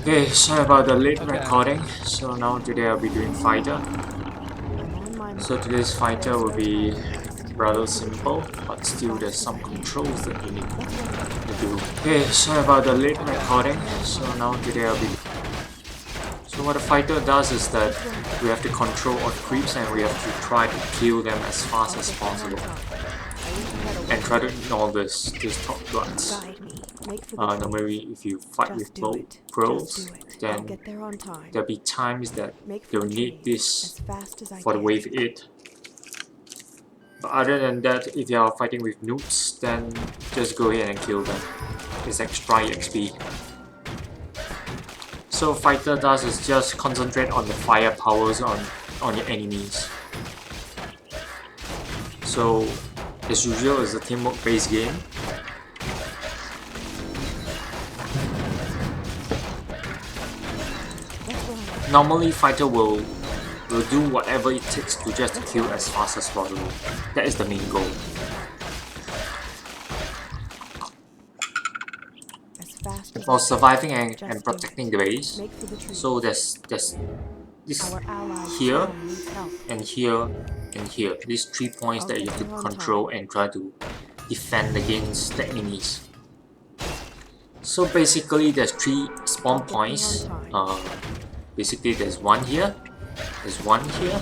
Okay, sorry about the late recording. So now today I'll be doing fighter. So today's fighter will be rather simple, but still there's some controls that you need to do. Okay, sorry about the late recording. So now today I'll be. So what a fighter does is that we have to control all creeps and we have to try to kill them as fast as possible. And try to ignore this top guards. Normally if you fight with pros, then there'll be times that you'll need this for the wave 8. But other than that, if you are fighting with noobs, then just go ahead and kill them. It's extra XP. So fighter does is just concentrate on the fire powers on your enemies. So as usual, it's a teamwork based game. Normally fighter will do whatever it takes to just kill as fast as possible. That is the main goal. For surviving and protecting the base. So there's this here and here and here. These 3 points that you have to control and try to defend against the enemies. So basically there's 3 spawn points. Basically there's one here, there's one here,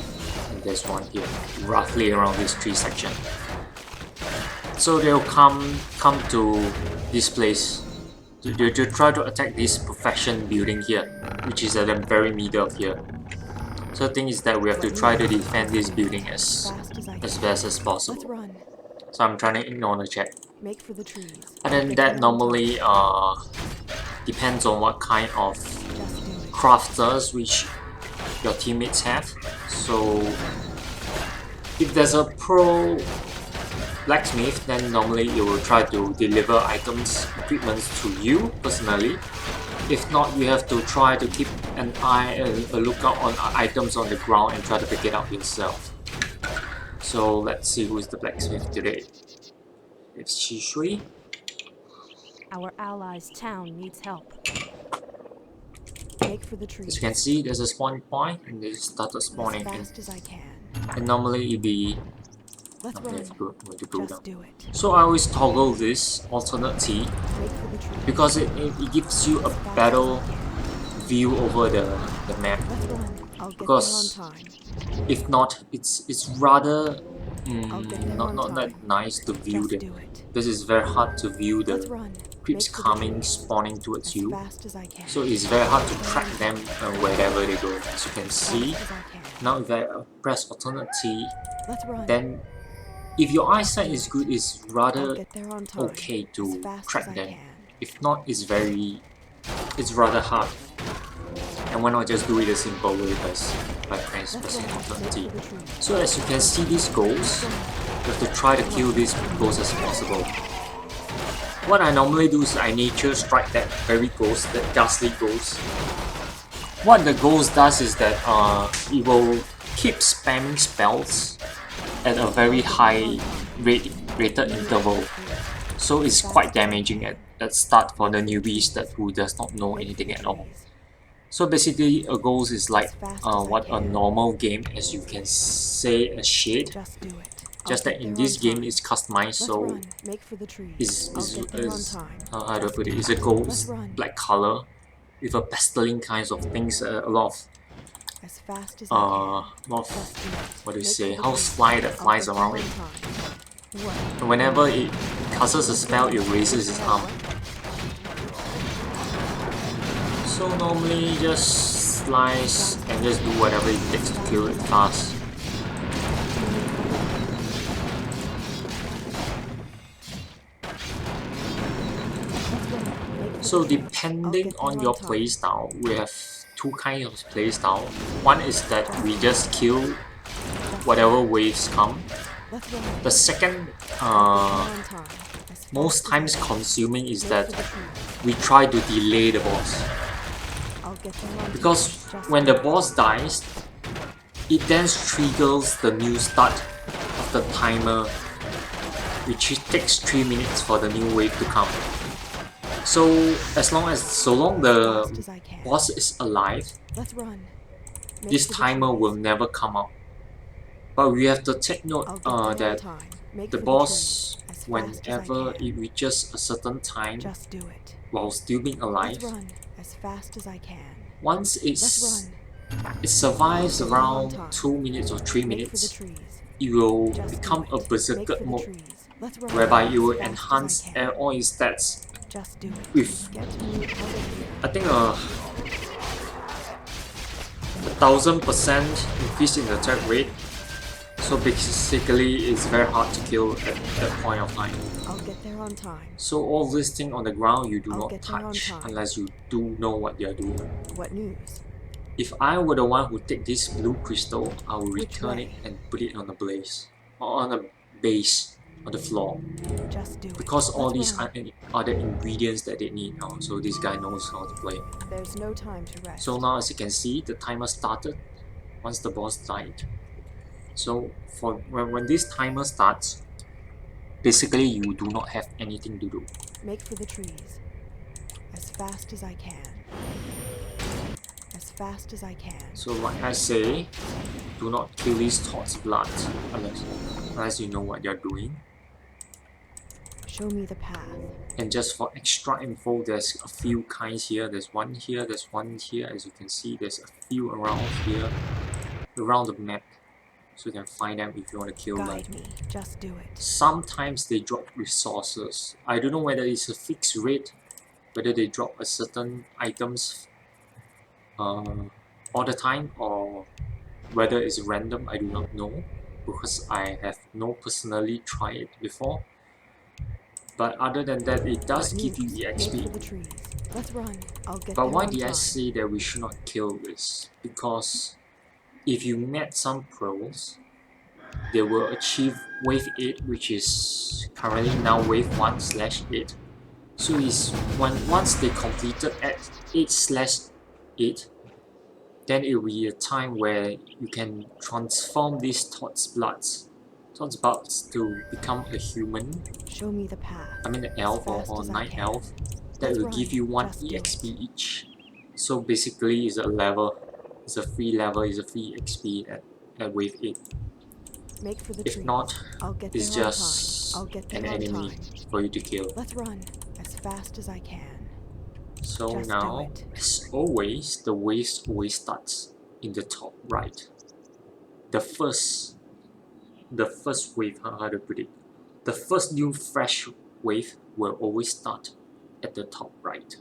and there's one here, roughly around these 3 sections. So they'll come to this place to try to attack this profession building here, which is at the very middle of here. So the thing is that we have to try to defend this building as best as possible. So I'm trying to ignore the chat. Other than that, normally depends on what kind of crafters which your teammates have. So if there's a pro blacksmith, then normally you will try to deliver items, equipment to you personally. If not, you have to try to keep an eye, a lookout on items on the ground and try to pick it up yourself. So let's see who is the blacksmith today. It's Shishui. Our allies' town needs help. Make for the trees. As you can see, there's a spawn point and they started spawning. As fast as I can. And normally it'd be Let's go down. So I always toggle this alternate T because it gives you a better view over the map. Because if not, it's rather not that nice to view them. This is very hard to view the creeps coming, spawning towards you. So it's very hard to track them wherever they go. As you can see, now if I press alternate T, then if your eyesight is good, it's rather okay to track them. If not, it's rather hard. And why not just do it a simple way by pressing alternate T. So as you can see these ghosts, you have to try to kill these ghosts as possible. What I normally do is I nature strike that very ghost, that ghastly ghost. What the ghost does is that it will keep spamming spells at a very high rated interval. So it's quite damaging at start for the newbies who does not know anything at all. So basically a ghost is like what a normal game, as you can say, a shade. Just that in this game it's customized, so how do I put it? It's a ghost black color with a pasteling kinds of things, a lot of what do you say, housefly that flies around it. And whenever it casts a spell, it raises its arm. So normally just slice and just do whatever it takes to kill it fast. So depending on your playstyle, we have 2 kinds of playstyle. One is that we just kill whatever waves come. The second, most times consuming, is that we try to delay the boss. Because when the boss dies, it then triggers the new start of the timer, which takes 3 minutes for the new wave to come. So so long the boss is alive, Let's run. this timer will never come up. But we have to take note that the boss, whenever it reaches a certain time while still being alive, once it survives around 2 minutes or 3 minutes, it will become a berserker mode, whereby it will enhance all its stats with, I think, 1000% increase in attack rate. So basically, it's very hard to kill at that point of time. So all this thing on the ground you do not touch unless you do know what you're doing. What news? If I were the one who take this blue crystal, I will return it and put it on the blaze, or on the base, on the floor. Just do it. Because all these are the ingredients that they need now, so this guy knows how to play. There's no time to rest. So now as you can see, the timer started once the boss died. So for when this timer starts, basically you do not have anything to do. Make for the trees. As fast as I can. As fast as I can. So like I say, do not kill these Todd's blood unless you know what you're doing. Show me the path. And just for extra info, there's a few kinds here. There's one here, there's one here. As you can see, there's a few around here, around the map. So you can find them if you want to kill them. Me. Just do it. Sometimes they drop resources. I don't know whether it's a fixed rate, whether they drop a certain items all the time, or whether it's random. I do not know, because I have not personally tried it before. But other than that, it does give you EXP. Let's run. I'll get but why did I say that we should not kill this? Because if you met some pros, they will achieve wave 8, which is currently now wave 1/8. So it's once they completed at 8/8, then it will be a time where you can transform these Todd's bloods to become a human. Show me the path. I mean an elf or night elf. That will give you 1 EXP each. So basically it's a level. It's a free level, it's a free XP at wave 8. Make for the if trees. not, it's just an enemy for you to kill. Let's run as fast as I can. So just now, as always, the wave always starts in the top right. The first wave, how to put it? The first new fresh wave will always start at the top right.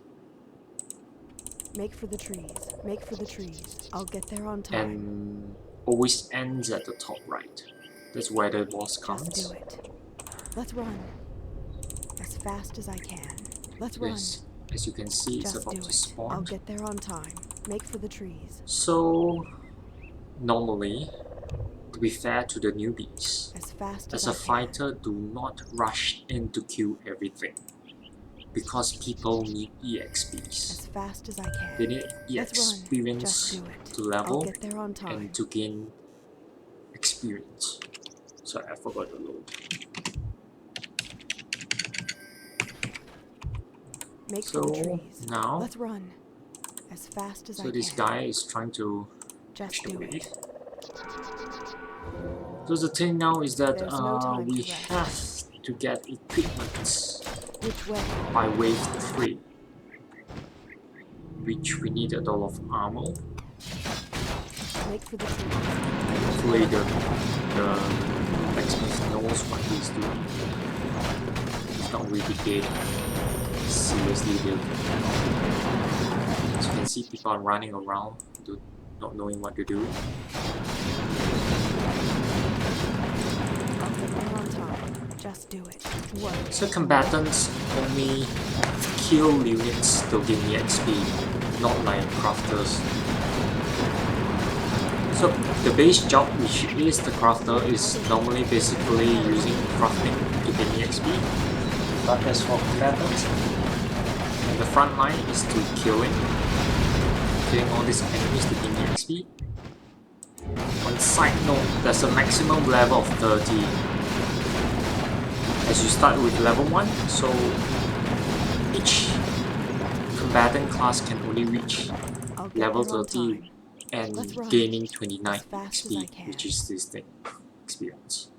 Make for the trees. Make for the trees. I'll get there on time. And always ends at the top right. That's where the boss comes. Just do it. Let's run. As fast as I can. Let's run. As you can see, it's about to spawn. I'll get there on time. Make for the trees. So, normally, to be fair to the newbies, as a fighter, do not rush in to kill everything. Because people need EXPs. As fast as I can. They need experience to level and to gain experience. Sorry, I forgot to load. So now, let's run as fast as I can. So this guy is trying to just do it. So the thing now is that we have to get equipment by wave 3, which we need a lot of armor. Hopefully the blacksmith knows what he's doing. He's not really dead. Seriously dead. As you can see, people are running around, not knowing what to do. Just do it. So combatants only kill units to gain the XP, not like crafters. So the base job, which is the crafter, is normally basically using crafting to gain the XP. But as for combatants, the front line is to killing all these enemies to gain the XP. On side note, there's a maximum level of 30. As you start with level 1, so each combatant class can only reach I'll get level there on 30 time. and Let's run. gaining 29 As fast as I XP, can. which is this thing, experience.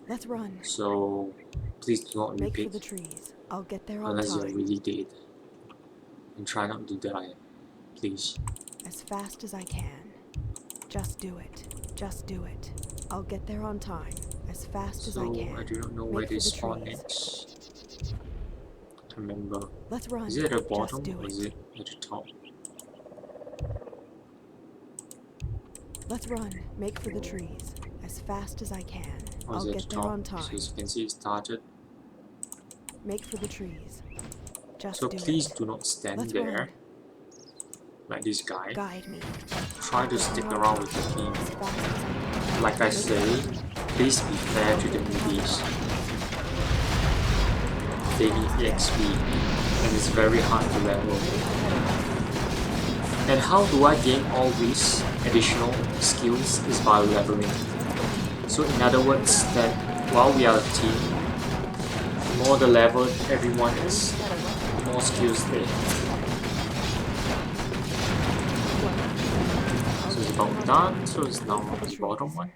Let's run. So please do not Make for repeat the trees. I'll get there on unless you're time. really dead. And try not to die, please. As fast as I can. Just do it. Just do it. I'll get there on time. As fast as I So can. I do not know where Make they for the spawn trees. next. I remember. Let's run. Is it at the Just bottom do or is it. it at the top? Let's run. Make for the trees. As fast as I can. Or is I'll it at get the there top? on So time. as you can see, it started. Make for the trees. Just So do please it. do not stand Let's there run. like this guy. Guide me. Try to stick around with the team. As fast as I can. Like I say, please be fair to the newbies. They need XP, and it's very hard to level. And how do I gain all these additional skills is by leveling. So in other words, that while we are a team, the more the level everyone is, the more skills they have. So it's about done, so it's now the bottom one.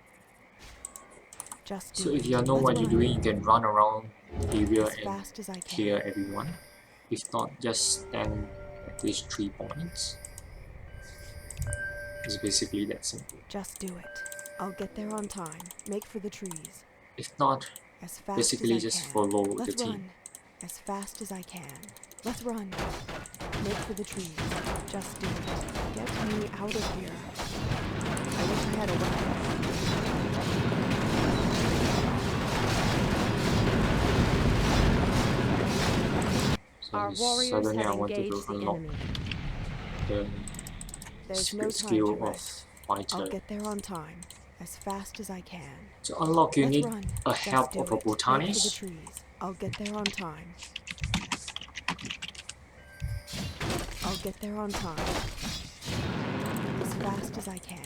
So if you know what you're doing, you can run around the area and clear everyone. If not, just stand at these 3 points. It's basically that simple. Just do it. I'll get there on time. Make for the trees. If not, As fast basically as I just can. follow the Let's team. run. As fast as I can. Let's run. Make for the trees. Just do it. Get me out of here. I wish I had a weapon. Our warriors Suddenly I have want to engaged the unlock enemy. the There's no time skill to of rest. fighter. I'll get there on time. As fast as I can. To unlock, you Let's need run. a Just help do of a it. Make for the botanist. trees. I'll get there on time. I'll get there on time. As fast as I can.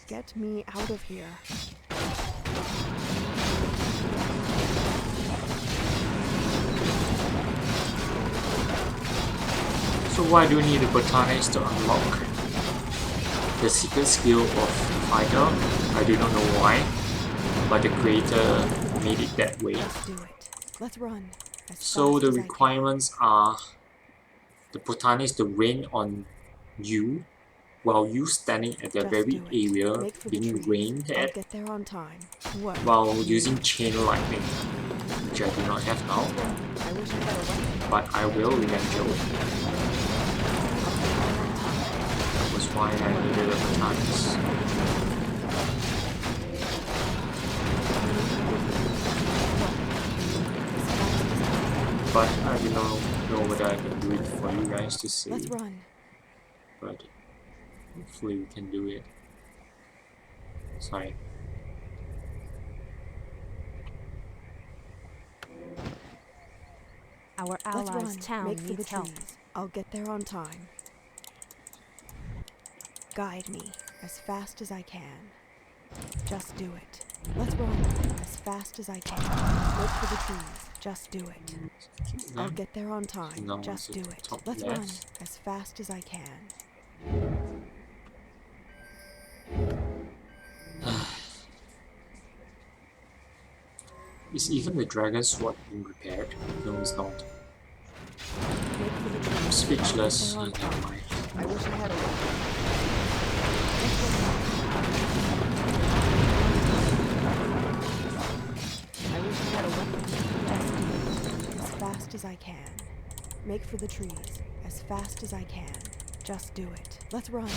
Get me out of here. So why do you need a botanist to unlock the secret skill of fighter? I do not know why, but the creator made it that way. Let's do it. Let's run. So the requirements are the botanist to rain on you while you standing at the very area being rained at while using chain lightning, which I do not have now, but I will eventually. That was why I needed a botanist. But I do not know whether I can do it for you guys to see. Let's run. But hopefully we can do it. Sorry. Our allies' town needs help. I'll get there on time. Guide me as fast as I can. Just do it. Let's run as fast as I can. Look for the trees. Just do it. I'll get there on time. No, Just do it. Let's run as fast as I can. Is even the dragon sword being repaired? No, it's not. I'm speechless. Never mind. I wish I had a weapon. I wish I had a weapon. Just do it. As fast as I can. Make for the trees. As fast as I can. Just do it. Let's run.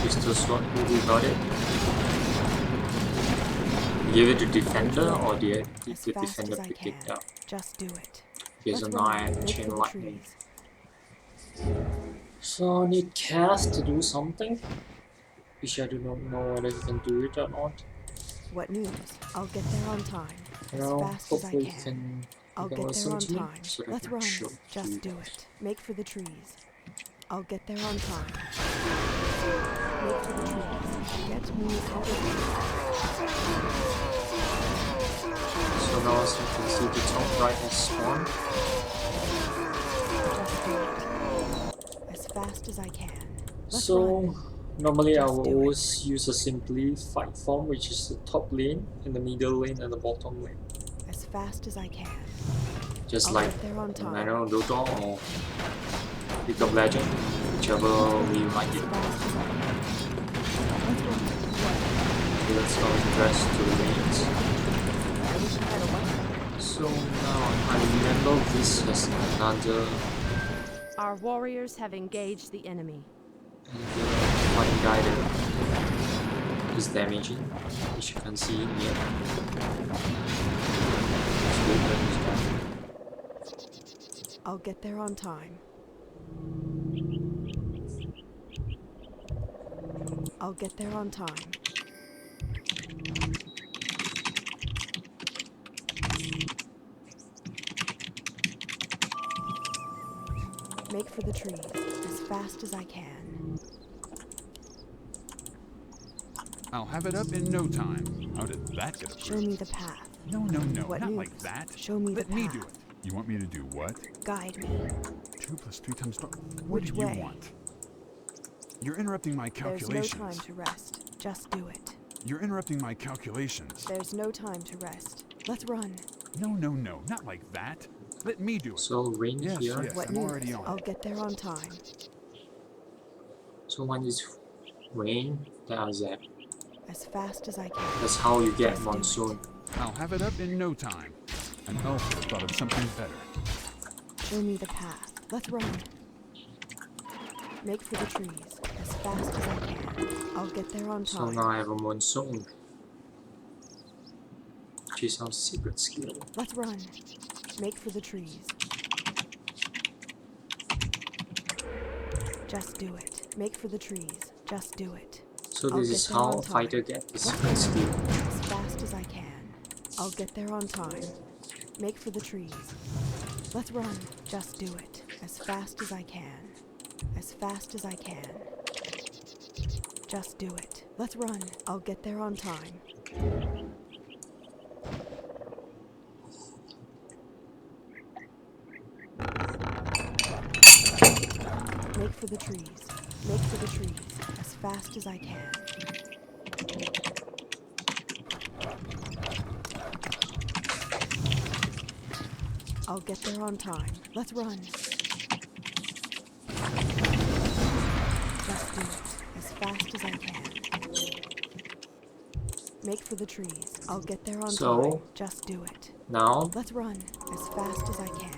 Pistol slot, who got it? Give it to defender or did the defender pick it up? Just do it. Here's a knife, chain lightning. So I need Cass to do something, which I do not know whether he can do it or not. What news? I'll get there on time. As Well, fast as I hopefully can. I'll you can get there listen on to me time. so that I Let's can run. show to Just you do guys. it. Make for the trees. I'll get there on time. Make for the trees. Get me out of here. So now as you can see, the top right has spawned. Just do it. As fast as I can. Let's So run. normally I Just will do it. always use a simply fight form, which is the top lane and the middle lane and the bottom lane. As fast as I can. Just I'll like get there on no time. matter on Dota or League of Legends, whichever way you like As it. fast as I can. Let's run. Okay, let's go and rest to the lanes. I wish I had a weapon. So now I remember this as another Our warriors have engaged the enemy. one guy that is damaging, which you can see here. It's good that he's done. I'll get there on time. I'll get there on time. Make for the trees as fast as I can. I'll have it up in no time. How did that get approved? Show me the path. No, What not news? like that. Show me Let the me path. do it. You want me to do what? Guide me. 2 + 3 times... What Which do you way? want? You're interrupting my There's no calculations. time to rest. Just do it. You're interrupting my calculations. There's no time to rest. Let's run. No, not like that. Let me do it. So rain Yes, here. yes. What I'm already news? on I'll it. get there on time. So when it's rain, that is that. As fast as I can. That's how you get Just do it. monsoon. I'll have it up in no time. An elf would have thought of something better. Show me the path. Let's run. Make for the trees as fast as I can. I'll get there on So time. now I have a monsoon, which is our secret skill. Let's run. Make for the trees. Just do it. Make for the trees. Just do it. So I'll this get is there how on a time. fighter gets the Let's secret run. skill. As fast as I can. I'll get there on time. Make for the trees. Let's run. Just do it. As fast as I can. As fast as I can. Just do it. Let's run. I'll get there on time. Make for the trees. Make for the trees. As fast as I can. I'll get there on time. Let's run. Just do it. As fast as I can. Make for the trees. I'll get there on So- time. Just do it. Now, Let's run. As fast as I can.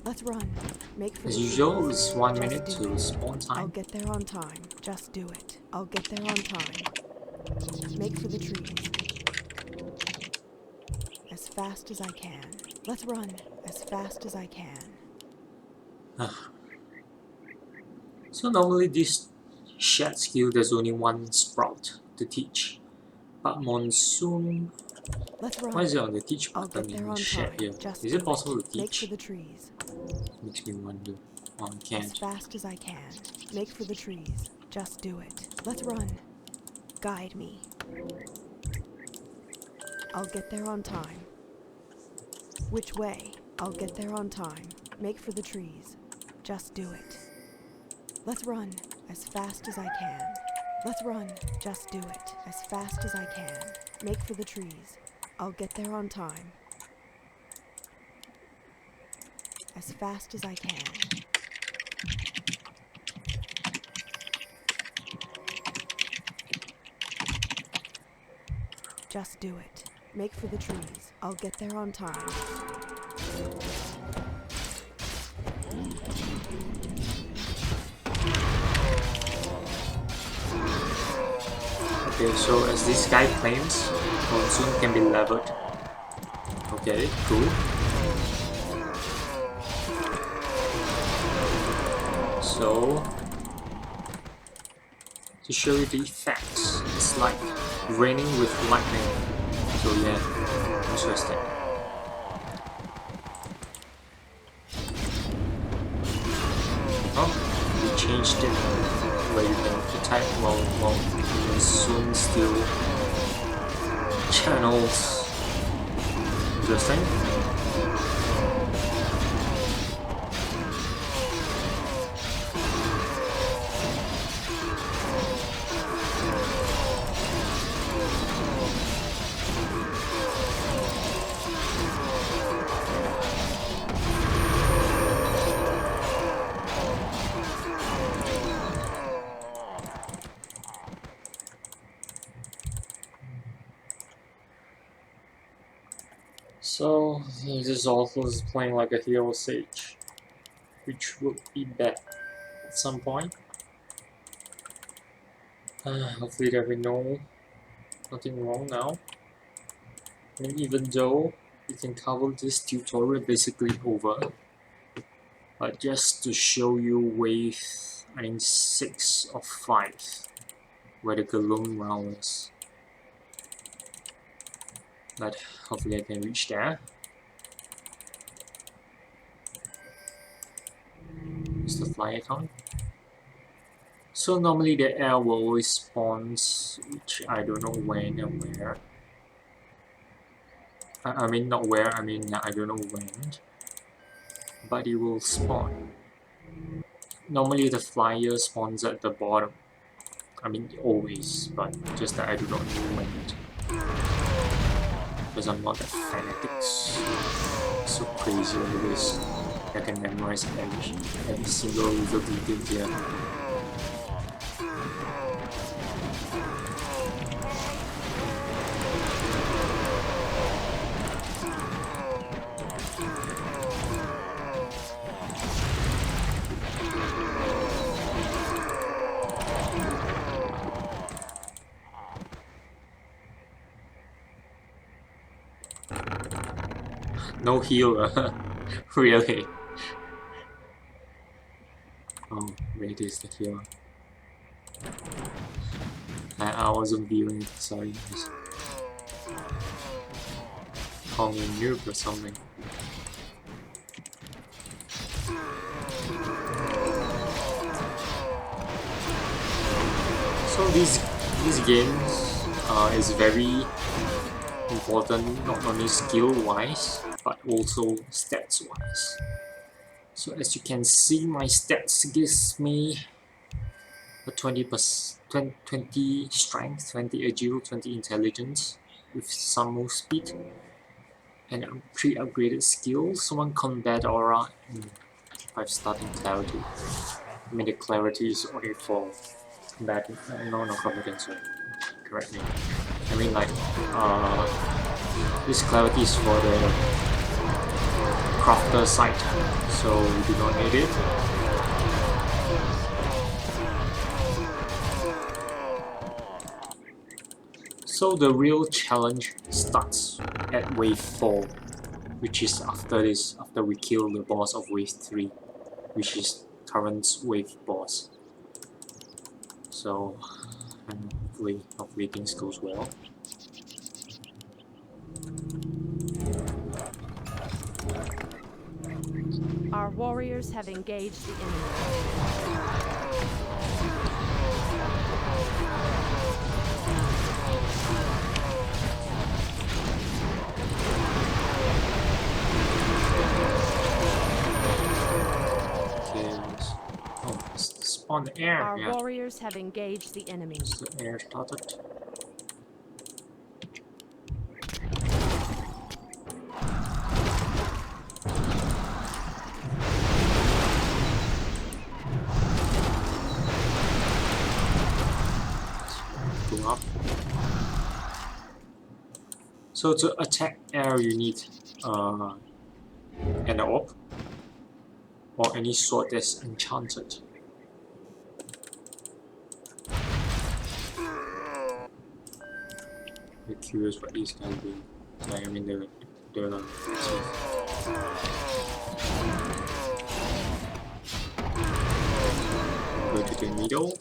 Let's run. Make for as the usual, trees. it's 1 Just minute do to it. spawn I'll time. get there on time. Just do it. I'll get there on time. Make for the trees. As fast as I can. Let's run. As fast as I can. So normally this shed skill, there's only one sprout to teach. But monsoon, Let's run. why is it on the teach I'll button get there in on shed time. here? Just Is do it possible to Make for teach? the trees. Makes me wonder. Oh, I As can't. fast as I can. Make for the trees. Just do it. Let's run. Guide me. I'll get there on time. Which way? I'll get there on time. Make for the trees. Just do it. Let's run. As fast as I can. Let's run. Just do it. As fast as I can. Make for the trees. I'll get there on time. As fast as I can. Just do it. Make for the trees. I'll get there on time. Okay, so as this guy claims, monsoon can be leveled. Okay, cool. So to show you the effects. It's like raining with lightning. So yeah, interesting. Oh, we changed it where you can attack while monsoon still channels. Interesting. So this is also playing like a hero sage, which would be bad at some point. Hopefully there will be nothing wrong now. And even though you can cover this tutorial basically over, but just to show you wave, I think 6 of 5, where the Galung round is. But hopefully I can reach there. It's the fly icon. So normally the air will always spawn, which I don't know when and where. I mean not where, I mean I don't know when. But it will spawn. Normally the flyer spawns at the bottom. I mean always, but just that I do not know when. Because I'm not that fanatic, so crazy over this. I can memorize every single little detail here. No heal, really? Oh, wait, is the heal. I wasn't viewing it, sorry. Call me a noob or something. So these games is very important, not only skill wise but also stats wise. So as you can see, my stats gives me a 20 strength, 20 agile, 20 intelligence with some move speed, and pre-upgraded skills, 1 combat aura, and 5 starting clarity. I mean the clarity is only for combat, no competence, sorry. Correct me. I mean like this clarity is for the crafter site, so we do not need it. So the real challenge starts at wave 4, which is after we kill the boss of wave 3, which is current wave boss. So hopefully things goes well. Our warriors have engaged the enemy. On the air. Our warriors have engaged the enemy. The air started. Go up. So to attack air, you need an orb or any sword that's enchanted. I'm curious what these guys do. Like, I mean the go to the middle.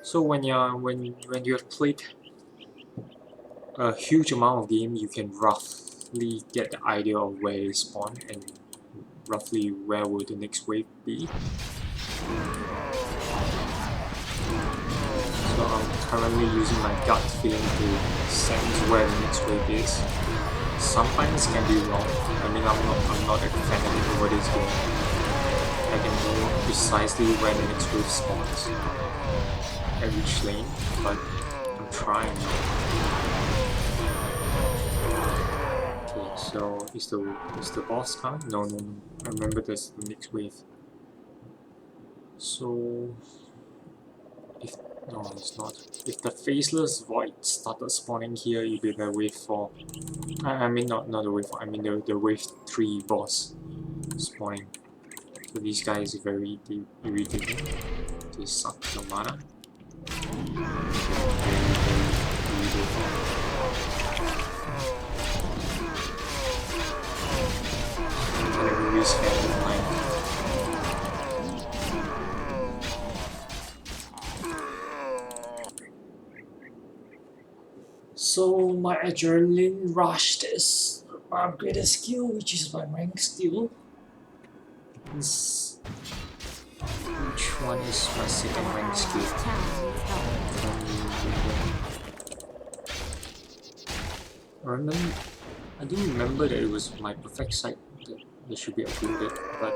So when you have played a huge amount of game, you can roughly get the idea of where they spawn and roughly where will the next wave be. So I'm currently using my gut feeling to sense where the next wave is. Sometimes it can be wrong. I mean, I'm not a fanatic over this game. I can know precisely where the next wave spawns at each lane, but I'm trying. Okay, so is the boss coming? No. I remember there's the next wave. So if no, it's not. If the faceless void started spawning here, it'd be the wave 4. I mean not the wave 4. I mean the wave 3 boss spawning. So these guys are very irritating. They suck the mana. Very irritating. So my adrenaline rushed is my upgraded skill, which is my rank skill. Which one is my second rank skill? I do remember that it was my perfect sight that should be upgraded, but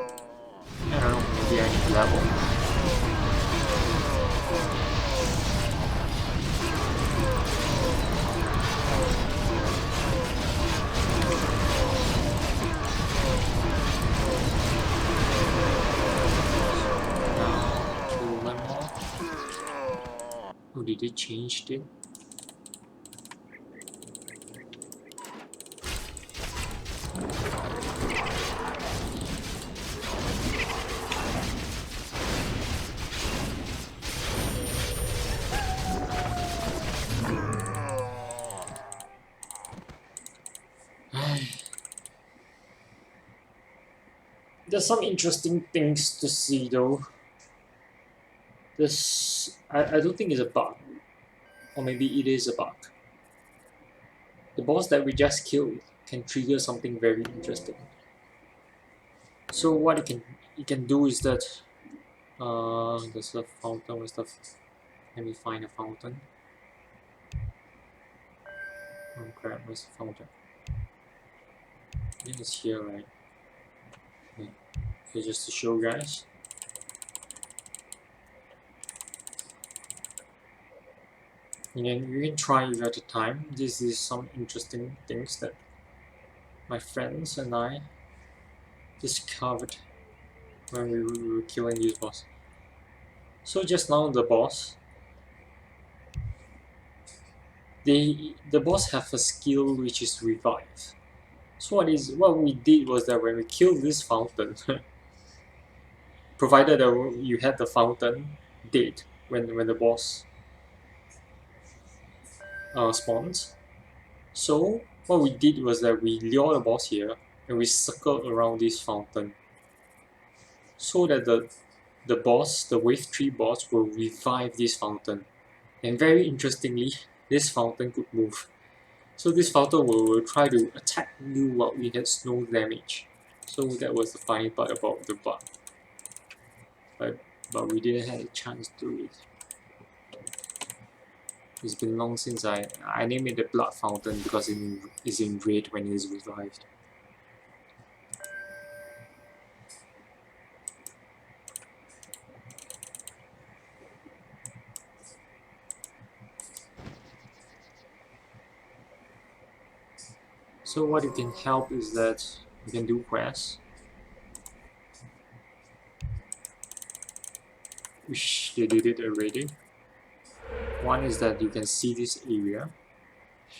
I don't know, maybe I need level. Oh, did they change it? There's some interesting things to see though. I don't think it's a bug. Or maybe it is a bug. The boss that we just killed can trigger something very interesting. So what it can do is that there's a fountain and stuff. Let me find a fountain. Oh crap, where's the fountain? I think it's here, right? Yeah. Okay, just to show you guys. You can try it at a time. This is some interesting things that my friends and I discovered when we were killing this boss. So just now the boss, the boss have a skill which is revive. So what we did was that when we killed this fountain, provided that you had the fountain dead when the boss spawns. So what we did was that we lure the boss here and we circled around this fountain so that the boss, the wave 3 boss, will revive this fountain. And very interestingly, this fountain could move. So this fountain will try to attack you while it has no damage. So that was the funny part about the bug. But we didn't have a chance to do it. It's been long since I named it the Blood Fountain because it's in red when it is revived. So what it can help is that you can do quests, which they did it already. One is that you can see this area,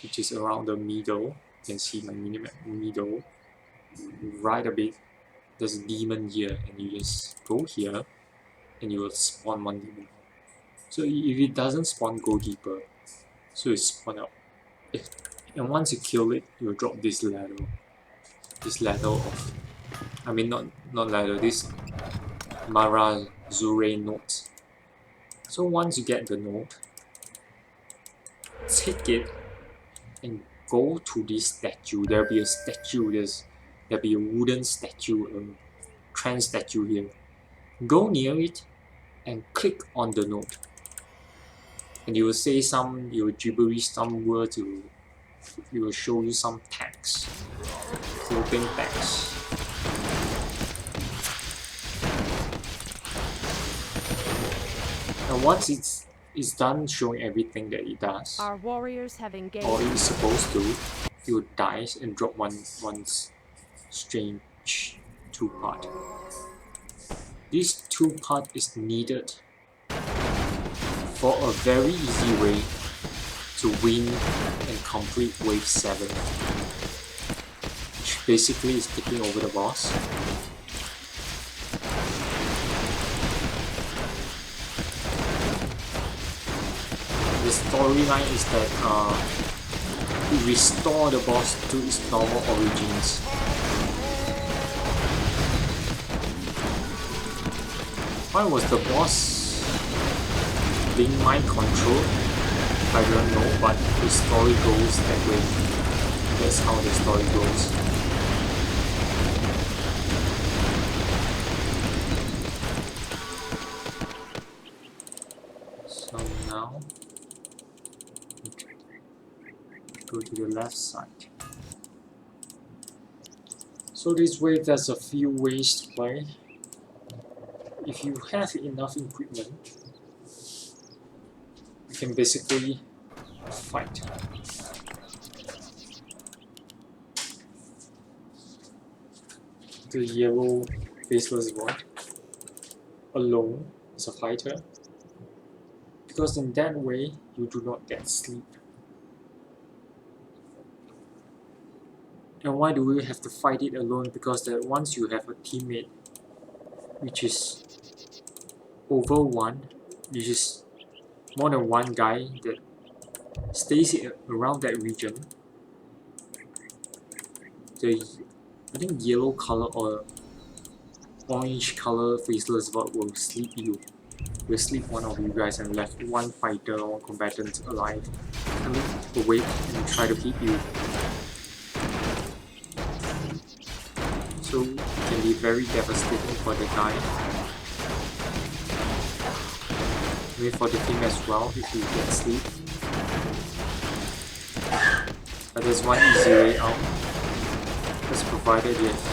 which is around the middle. You can see my minimap middle. Right a bit, there's a demon here, and you just go here, and you will spawn one demon. So if it doesn't spawn, go deeper. So it spawn out. And once you kill it, you'll drop this ladder. This ladder of, not ladder, this Mara Zure notes. So once you get the note, take it and go to this statue. There'll be a statue. There'll be a wooden statue, a trans statue here. Go near it and click on the note. And you will say you will gibberish some words, it will show you some text, floating text. And once it's done showing everything that it does, Our warriors have engaged. or it's supposed to, it will die and drop one strange 2-part. This 2-part is needed for a very easy way to win and complete wave 7, which basically is taking over the boss. The storyline is that you restore the boss to its normal origins. Why was the boss being mind controlled? I don't know, but the story goes that way. That's how the story goes. So now, go to the left side. So this wave, there's a few ways to play. If you have enough equipment, you can basically fight. The yellow faceless one alone as a fighter, because in that way you do not get sleep. And why do we have to fight it alone? Because that once you have a teammate which is over one, which is more than one guy that stays around that region, the I think yellow color or orange color faceless bot will sleep you. Will sleep one of you guys and left one fighter or combatant alive, awake and try to hit you. So it can be very devastating for the guy. Maybe for the team as well if you get sleep. But there's one easy way out. Just provided you have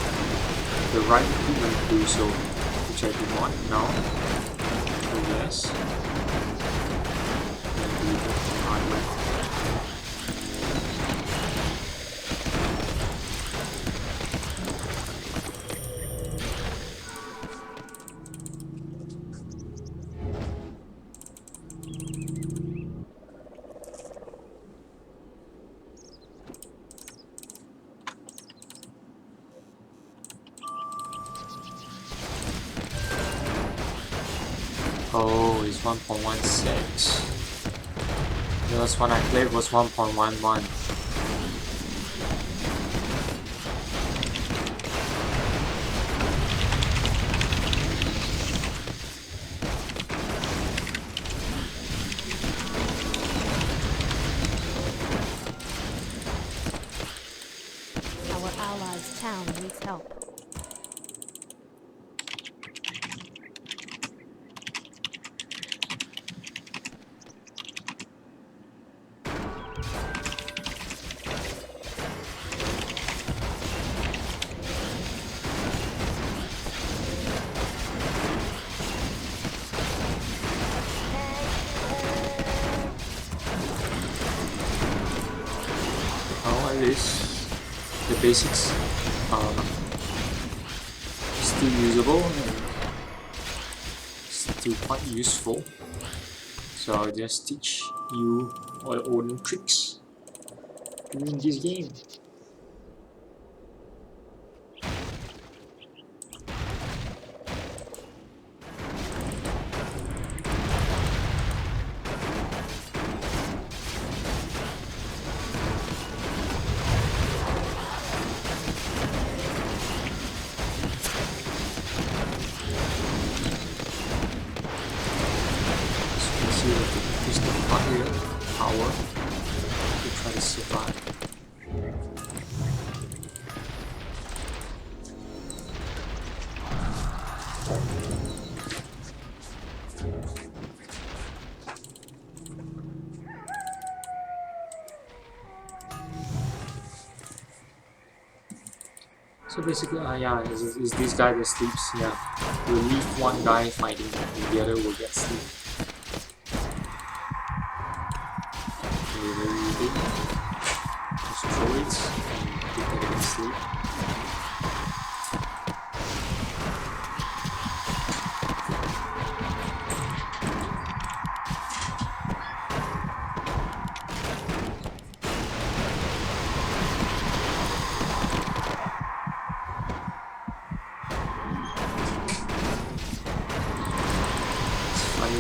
the right equipment to do so, which I do not now. So yes. And do the hardware. Oh, it's 1.16. The last one I played was 1.11. Our allies' town needs help. At least the basics are still usable and still quite useful. So I'll just teach you all own tricks during this game. just survive. So basically, yeah, is this guy that sleeps? Yeah, we'll leave one guy fighting, and the other will get sleep. Very easy. Just throw it, and keep getting sleep.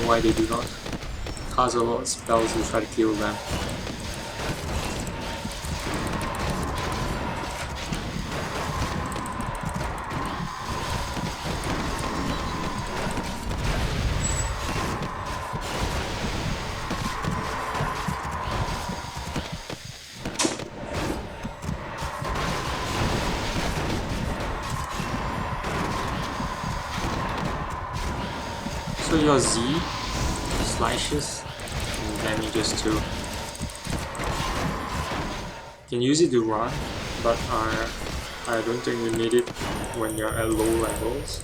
Why they do not cast a lot of spells to try to kill them. So your Z slashes and damages too. You can use it to run, but I don't think you need it when you're at low levels,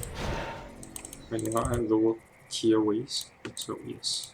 when you're not at lower tier ways. So yes.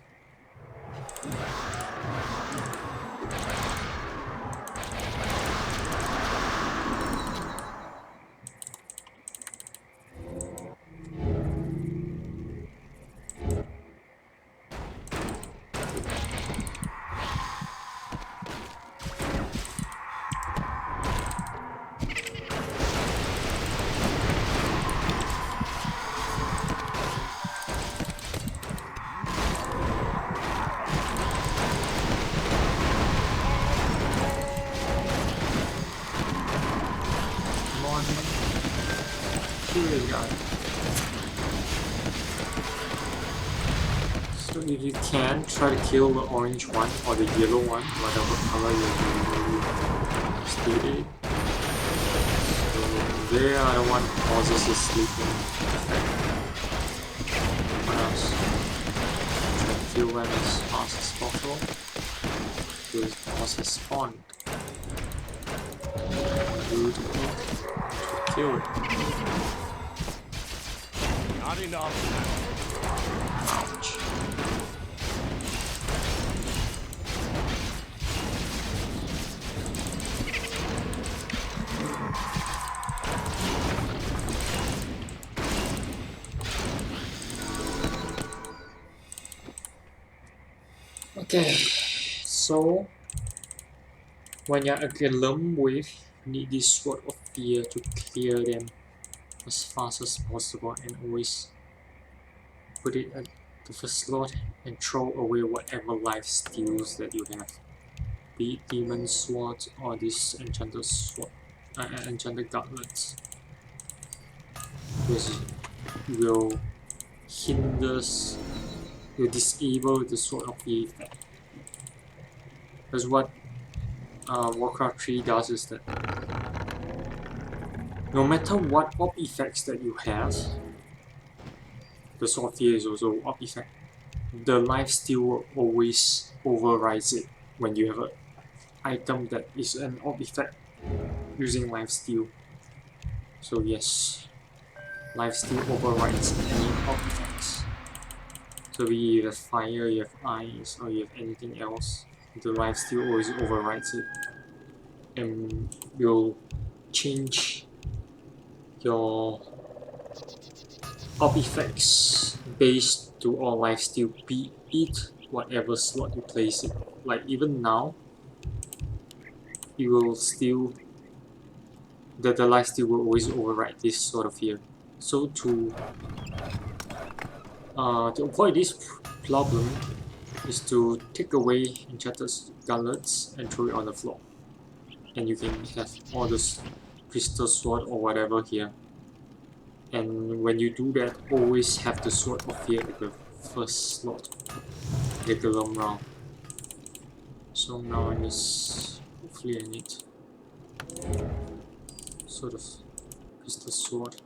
So if you can, try to kill the orange one or the yellow one, whatever color you stated. So they are the one who causes the sleeping effect. What else? Try to kill them as fast as possible. Because the boss has spawned. Good. Kill it. Not enough. Ouch. Okay, so when you're a Golem wave, you need this Sword of Fear to clear them as fast as possible and always put it at the first slot and throw away whatever life steals that you have. Be it Demon Swords or this Enchanted Sword, Enchanted Gauntlets. Because it will disable the Sword of Fear effect. Because what Warcraft 3 does is that no matter what op effects that you have, the Sword of Fear is also op effect. The lifesteal will always overrides it when you have an item that is an op effect using lifesteal. So yes, lifesteal overrides any op effects. So be you have fire, you have ice, or you have anything else, the lifesteal always overrides it. And will change your op effects based to all lifesteal, be it whatever slot you place it. Like even now, you will still the lifesteal will always override this sort of here. So to avoid this problem is to take away Enchanted Gauntlets and throw it on the floor. And you can have all this crystal sword or whatever here. And when you do that, always have the Sword of Fear at the first slot, the Golem round. So now I just hopefully I need sort of crystal sword.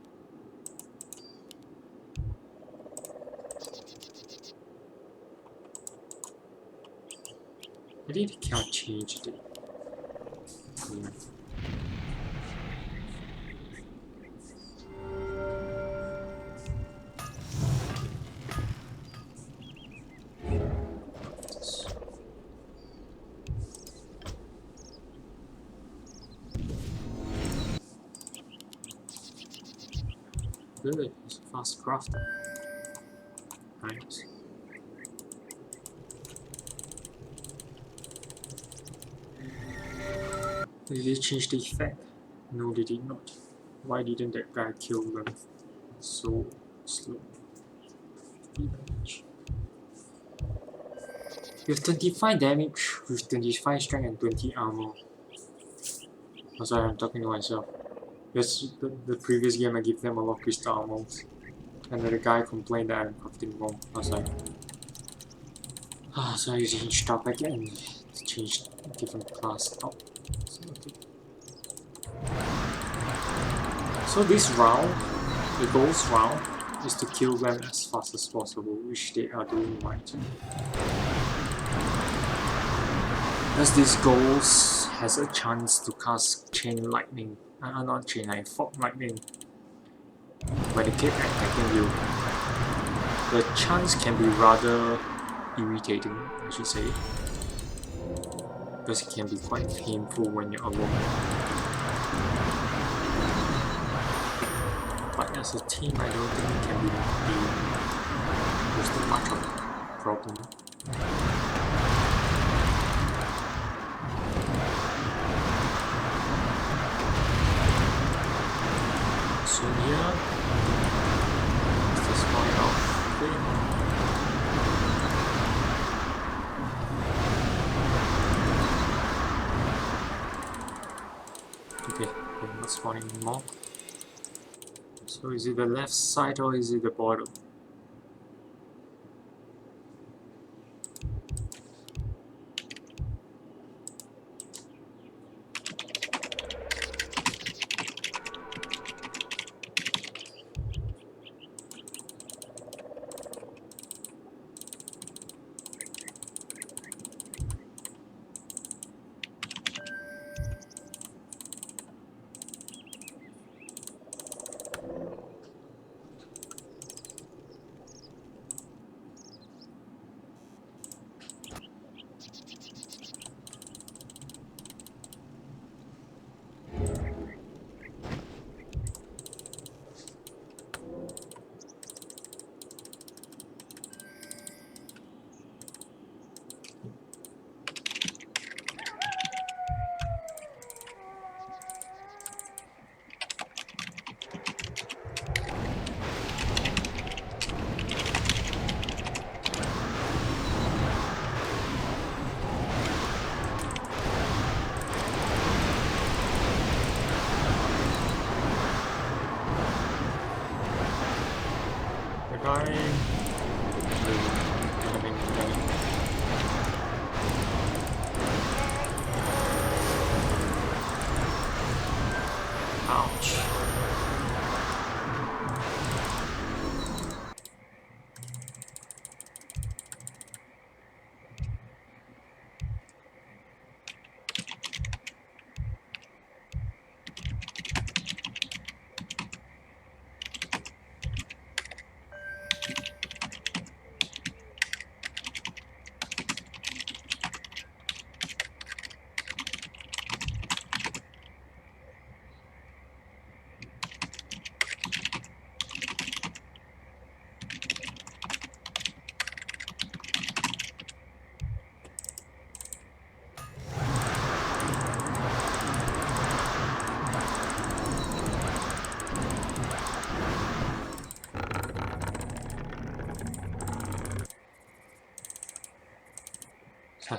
I think I can't change it. Yeah. Good, it's a fast crafter. Nice. Did they change the effect? No, they did not. Why didn't that guy kill them so slow? Damage. With 25 damage, with 25 strength and 20 armor. Oh, sorry, I'm talking to myself. Because the previous game I gave them a lot of crystal armors. And then the guy complained that I'm crafting wrong. I was like, so I changed topic and changed different class. Oh, so this round, the goals round, is to kill them as fast as possible, which they are doing right. As this ghost has a chance to cast chain lightning, not chain lightning, fog lightning, when they keep attacking you. The chance can be rather irritating, I should say, because it can be quite painful when you're alone. But as a team, I don't think it can be too much of a problem. So here, let's just find out. Okay, we're not spawning anymore. So is it the left side or is it the bottom? Ouch.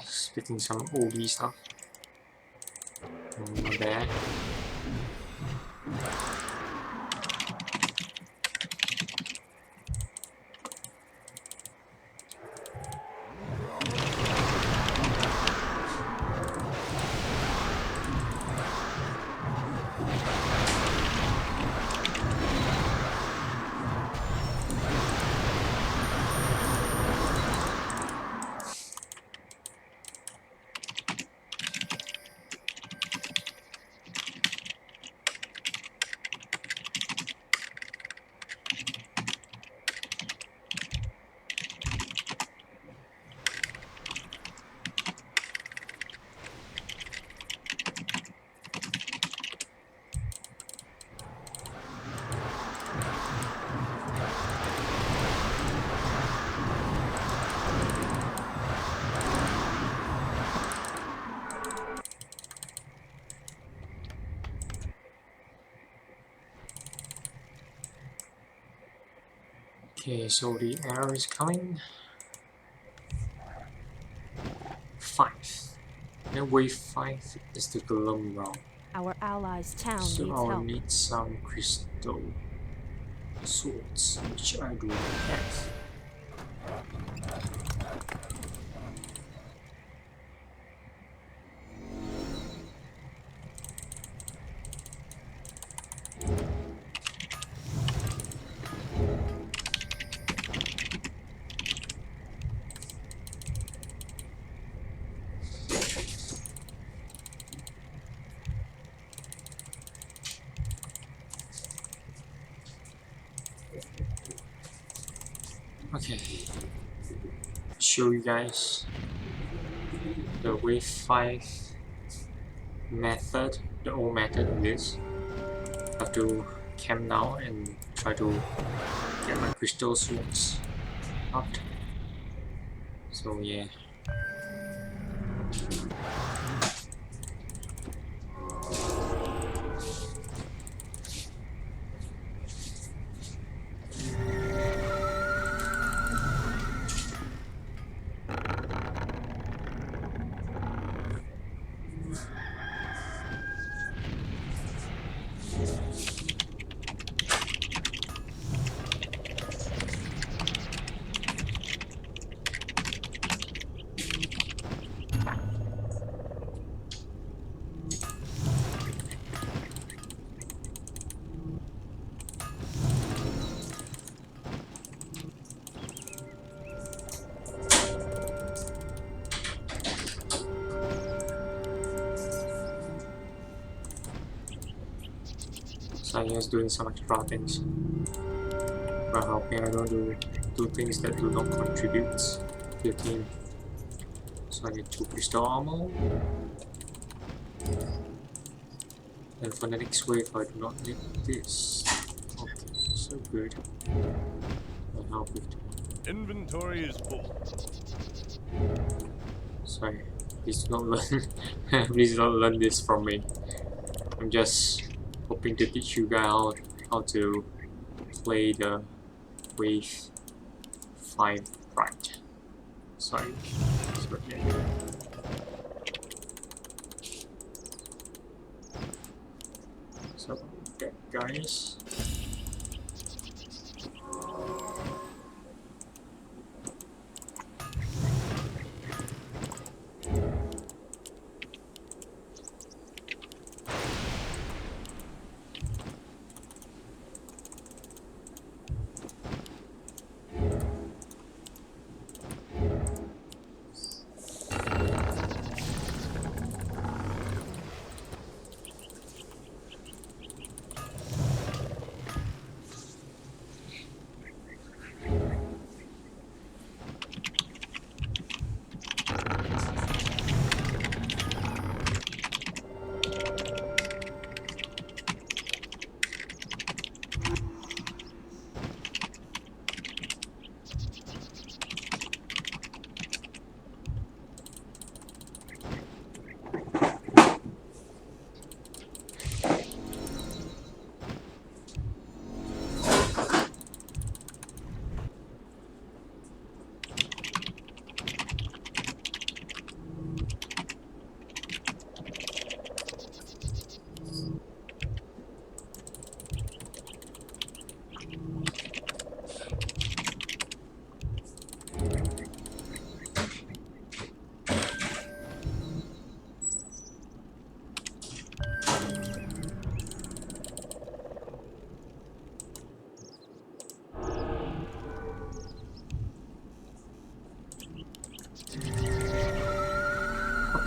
Spitting some oldie stuff. Not bad. Okay, so the arrow is coming. 5. And wave 5 is the Golem round. Our allies' town So needs I'll help. need some crystal swords, which I do not have. Okay, show you guys the wave 5 method, the old method of this. I have to camp now and try to get my crystal swords up. So yeah. So I'm just doing some extra things. But helping I don't do things that do not contribute to the team. So I need 2 crystal armor. And for the next wave I do not need this. Okay, so good. I'll help with that. Inventory is full. Sorry, please do not learn please don't learn this from me. I'm just hoping to teach you guys how to play the wave 5 right. Sorry. So, yeah. So that guys.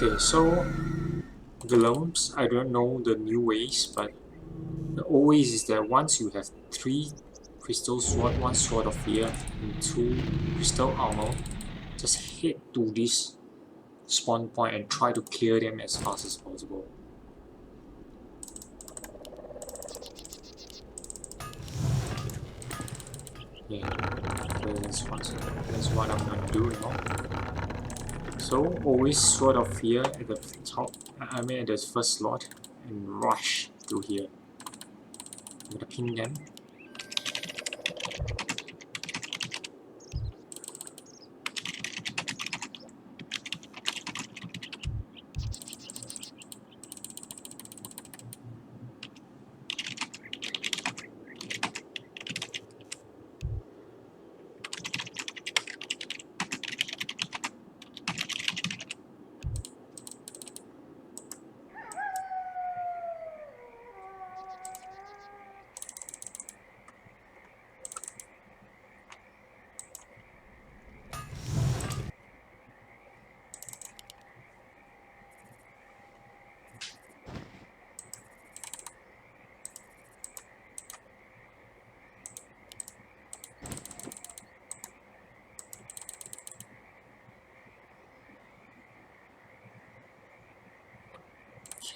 Okay, so Golems, I don't know the new ways, but the old ways is that once you have 3 crystal sword, 1 sword of fear, and 2 crystal armor, just head to this spawn point and try to clear them as fast as possible. Yeah, that's what I'm gonna do now. So always sword of fear at the top, I mean at the first slot, and rush to here. I'm gonna ping them.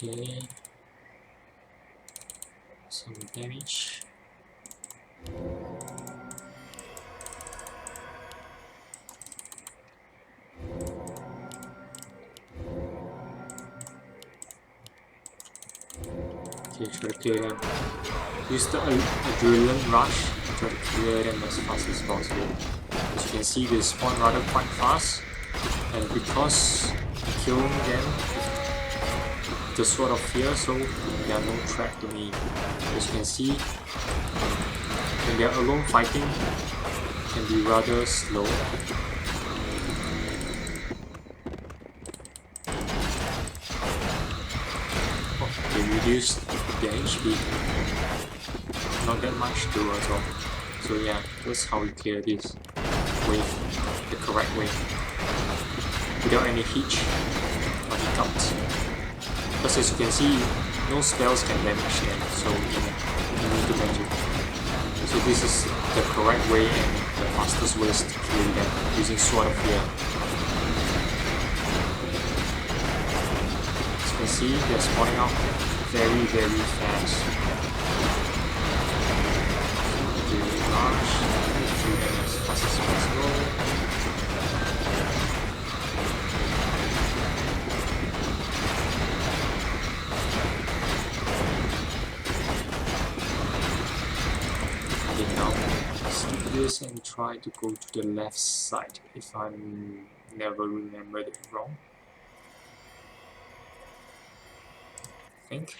Okay. Some damage. Okay, try to clear them. Use the adrenaline rush and try to clear them as fast as possible. As you can see, they spawn rather quite fast, and because killing them with the Sword of Fear, so they are no threat to me. As you can see, when they are alone fighting, it can be rather slow. They reduced their HP, not that much too as well. So yeah, that's how we clear this wave the correct way, without any hitch or hiccups. Because as you can see, no spells can damage them, so you need to magic. So this is the correct way and the fastest way to kill them using Sword of Fear. As you can see, they're spawning out very fast. Really large. Kill them as fast as possible. Okay, now skip this and try to go to the left side if I'm never remembered it wrong. I think.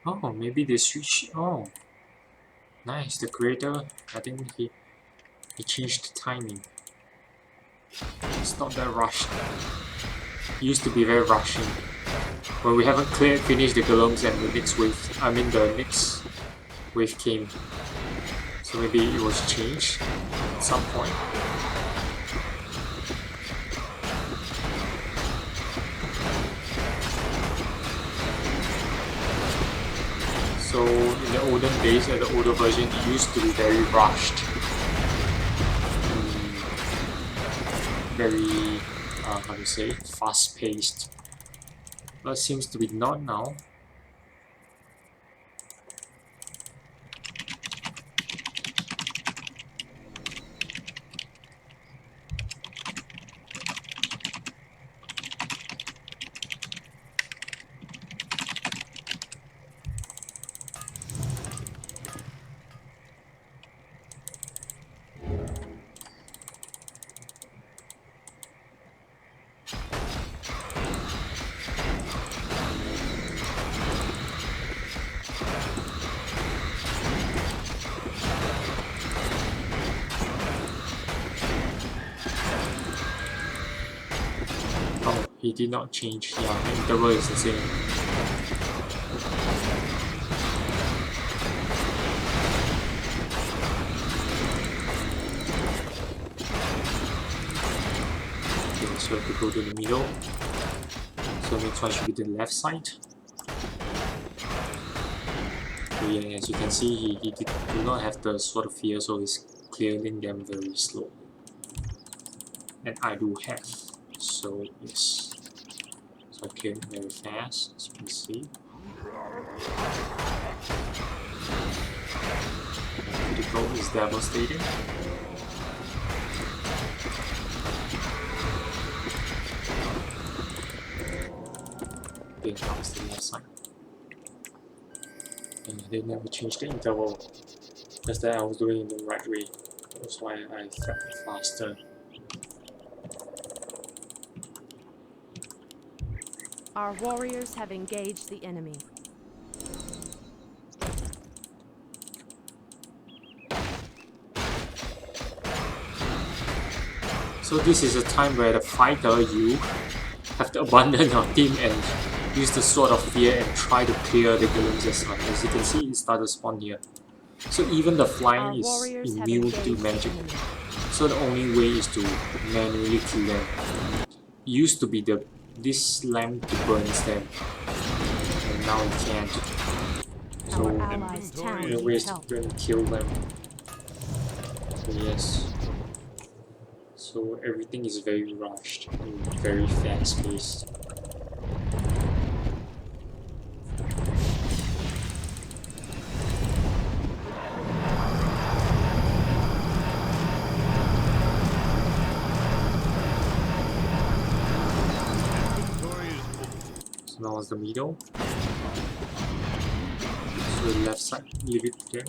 Oh, maybe they switch. Oh, nice. The creator, I think he changed the timing. It's not that rushed. It used to be very rushing. When we haven't finished the golems and the next wave, the next wave came. So maybe it was changed at some point. So in the olden days, the older version, it used to be very rushed. Very, how to say, fast-paced. But seems to be not now. He did not change, yeah, the interval is the same. Okay, so if we go to the middle, so next one should be the left side. So yeah, as you can see, he do not have the Sword of Fear, so he's clearing them very slow. And I do have, so yes. So I clear it very fast, as you can see. The critical is devastating. Okay, now it's the left side. And they never changed the interval. Just that I was doing it the right way. That's why I felt faster. Our warriors have engaged the enemy. So this is a time where the fighter, you have to abandon your team and use the Sword of Fear and try to clear the golems as well. As you can see, it started to spawn here. So even the flying is immune to magic. So the only way is to manually kill them. It used to be this lamp to burn them, and now you can't. So Our allies' town the way is needs to help. kill them. So yes. So everything is very rushed and very fast paced. So now it's the middle. So the left side, leave it there.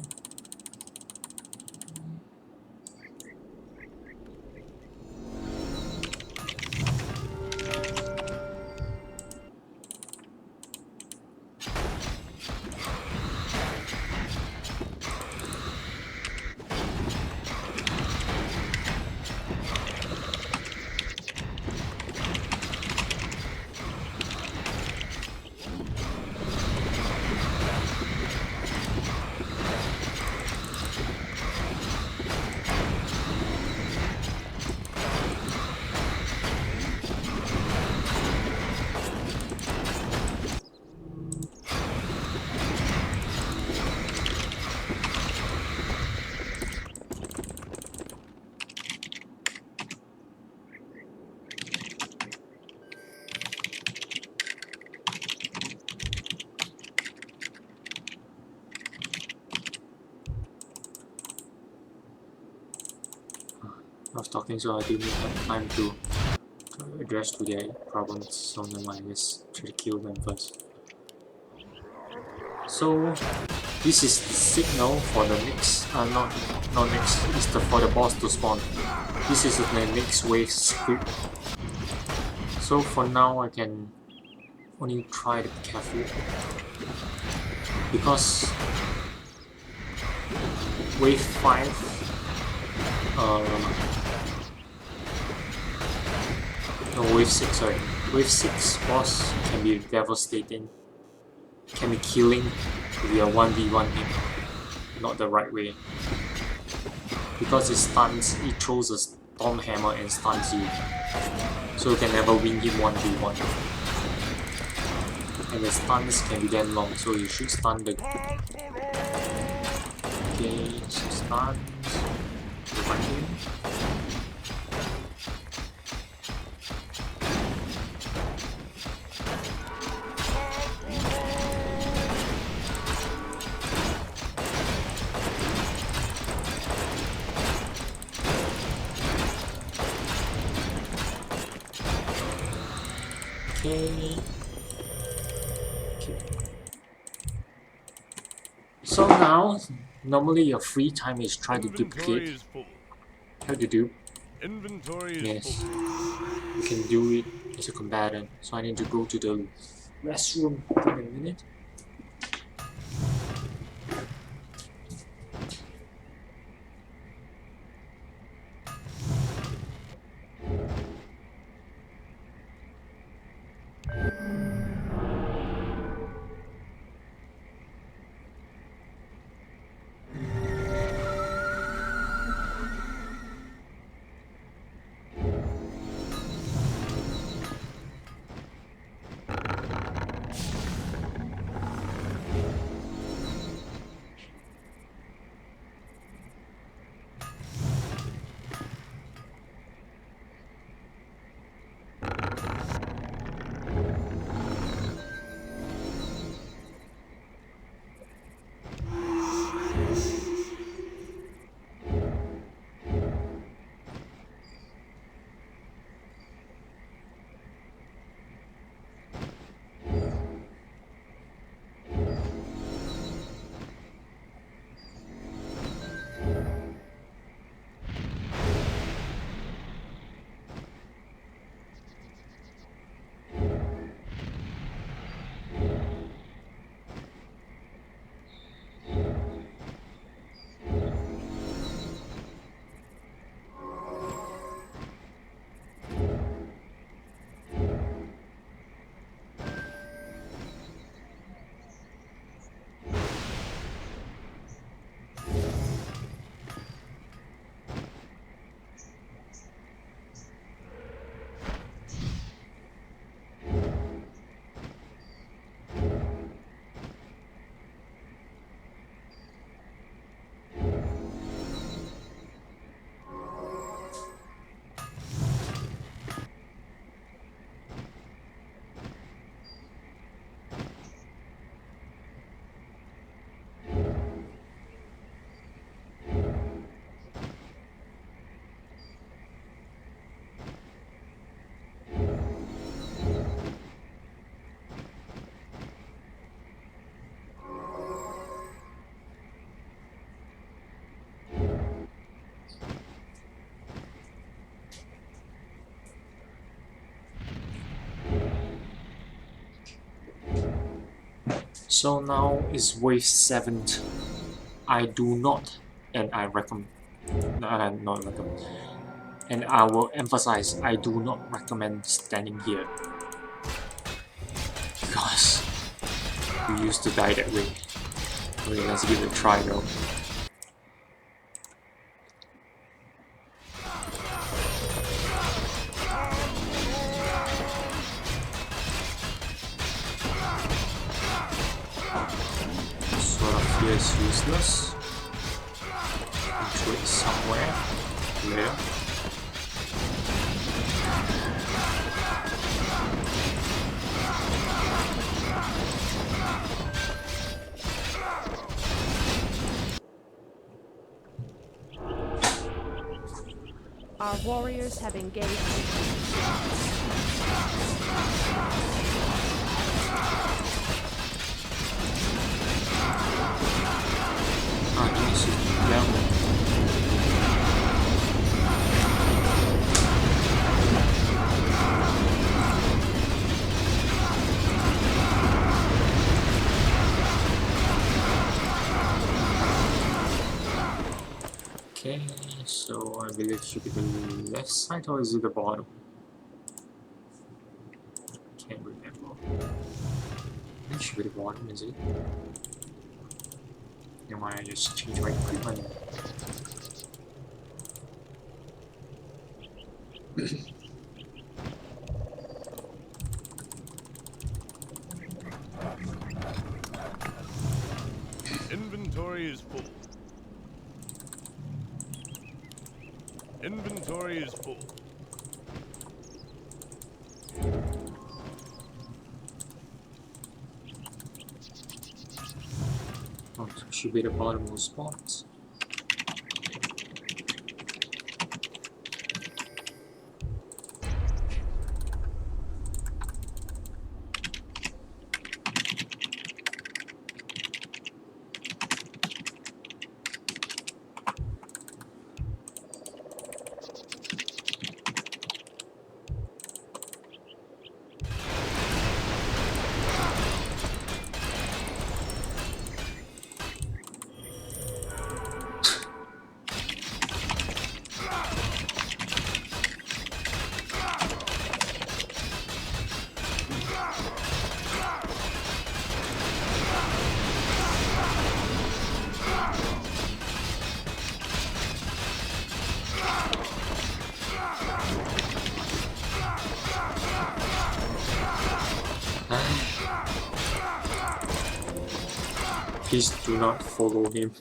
I was talking, so I didn't have time to address to their problems, so now I just try to kill them first. So this is the signal for the next, not next, it's for the boss to spawn. This is the next wave script. So for now I can only try to be careful, because wave 5 no, wave 6, sorry. Wave 6 boss can be devastating. Can be killing if you are 1v1 him. Not the right way. Because it stuns, it throws a storm hammer and stuns you. So you can never win him 1v1. And the stuns can be damn long, so you should stun the... Okay, so stuns. Revive him. Okay. So now, normally your free time is try to duplicate. How to do? Yes, you can do it as a combatant. So I need to go to the restroom in a minute. So now is wave 7. I do not, and I recommend, not recommend, and I will emphasize, I do not recommend standing here because we used to die that way. Okay, let's give it a try though. Sort of here is useless. Into it somewhere. There. Our warriors have engaged. This is down. Okay, so I believe it should be the left side or is it the bottom? Can't remember. It should be the bottom, is it? Never mind, I just change my equipment. Inventory is full. Inventory is full. Oh, so it should be the bottom spot. Please do not follow him.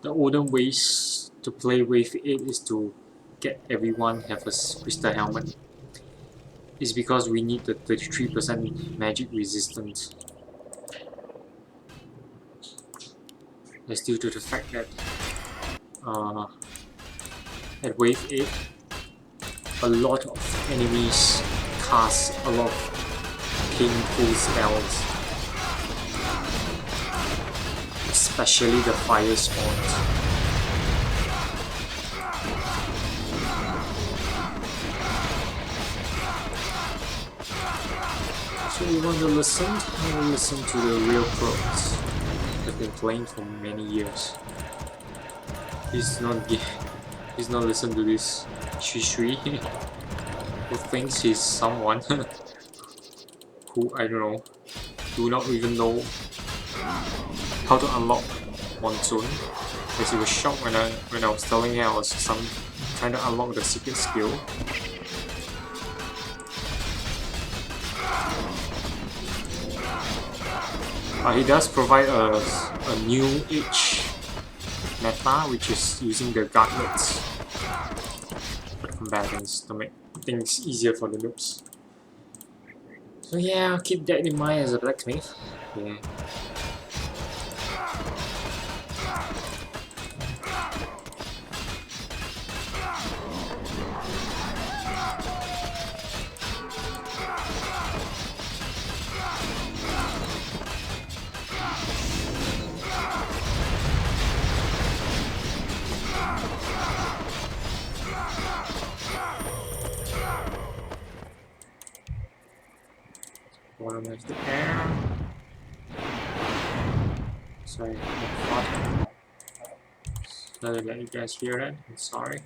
The olden ways to play Wave 8 is to get everyone have a crystal helmet. It's because we need the 33% magic resistance. That's due to the fact that at Wave 8, a lot of enemies cast a lot of painful spells. Especially the fire spawns. So you want to listen? Listen to the real pros. They've been playing for many years. Please not listen to this Shui who thinks he's someone who I don't know, do not even know how to unlock monsoon, because he was shocked when I was telling him I was trying to unlock the secret skill. He does provide a new age meta, which is using the gauntlets for the combatants to make things easier for the noobs. So yeah, I'll keep that in mind as a blacksmith. Yeah. colonize the air. Sorry, sorry that you guys hear that. I'm sorry.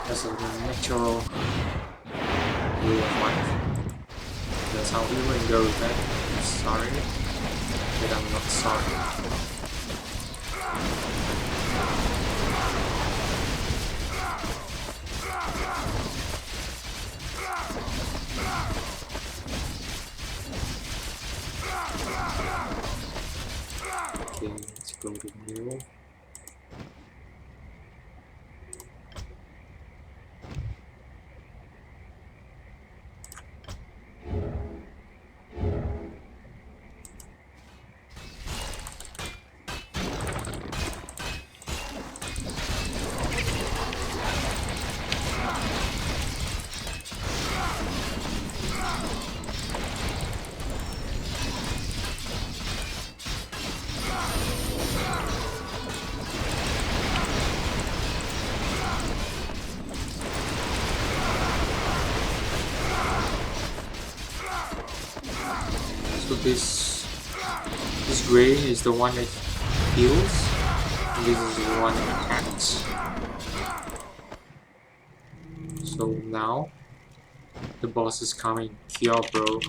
That's a natural way of life. That's how human goes, right? I'm sorry, but I'm not sorry. Okay, let's go to new. So this gray is the one that heals, and this is the one that attacks. So now the boss is coming. Cure, bro.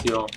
Cure.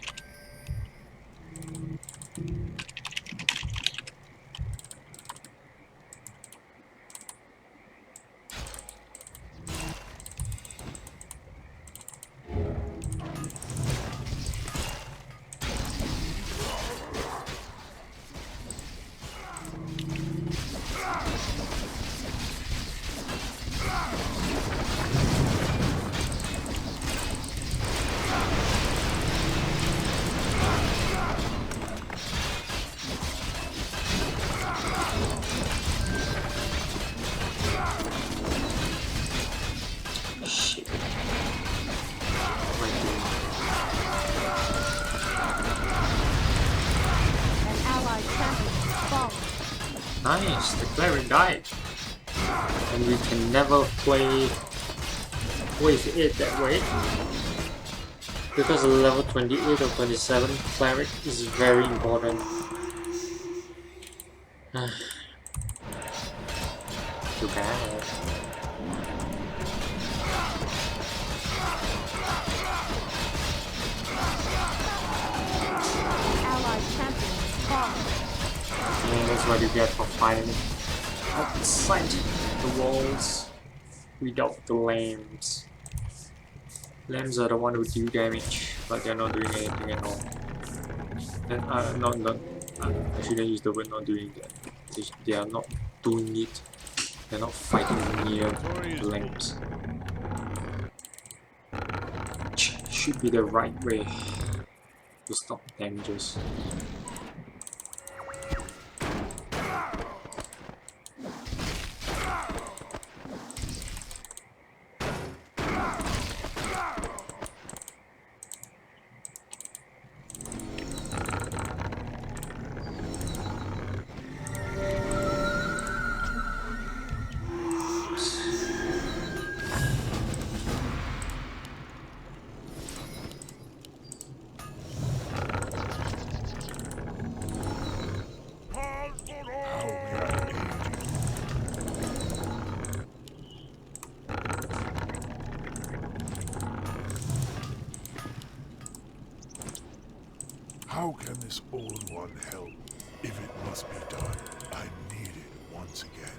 Shit. What am An allied champion has fallen. I doing? Nice, the cleric died. And we can never play with it that way. Because level 28 or 27 cleric is very important. Too bad. Allied champion has fallen. And that's what you get for fighting outside the walls without the lambs. Lambs are the one who do damage, but they're not doing anything at all. And not I shouldn't use the word not doing that. They are not doing it. They're not fighting near the lambs. Should be the right way to stop damages. How can this old one help? If it must be done, I need it once again.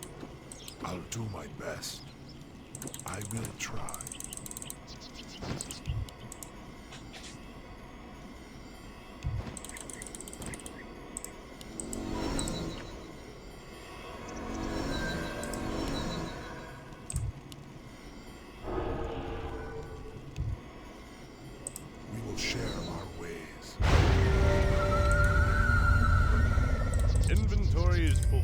I'll do my best. I will try. We will share our ways. Inventory is full.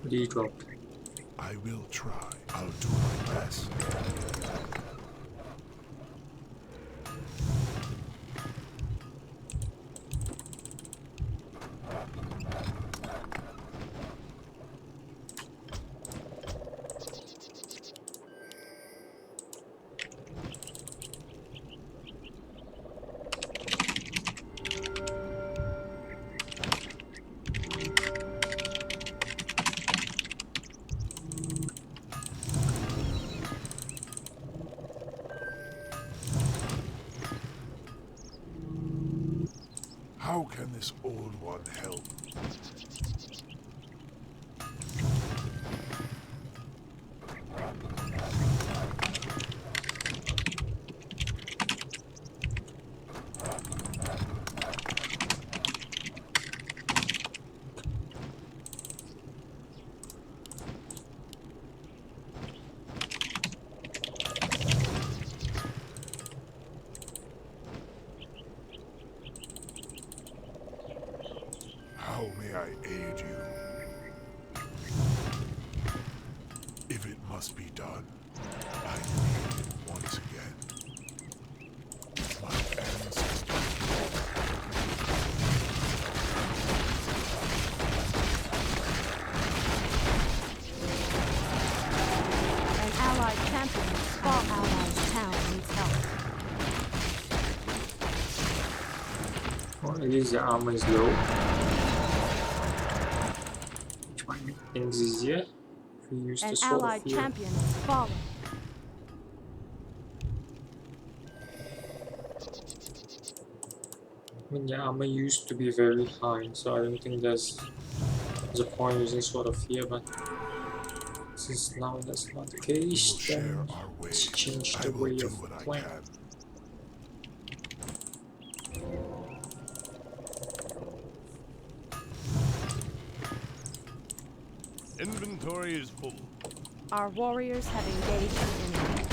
What do you drop? I will try. I'll do my best. How can this old one help? How may I aid you? If it must be done, I need it once again. My ancestors. An allied champion has fallen. Allied town needs help. Well, at least the armor is low. Which might make things easier if we use An the sword allied of fear. champion has fallen. I mean, the armor used to be very high, so I don't think there's a point using sword of fear, but since now that's not the We will case, share then our let's ways. change I the will way do of what I playing. can. Inventory is full. Our warriors have engaged the enemy.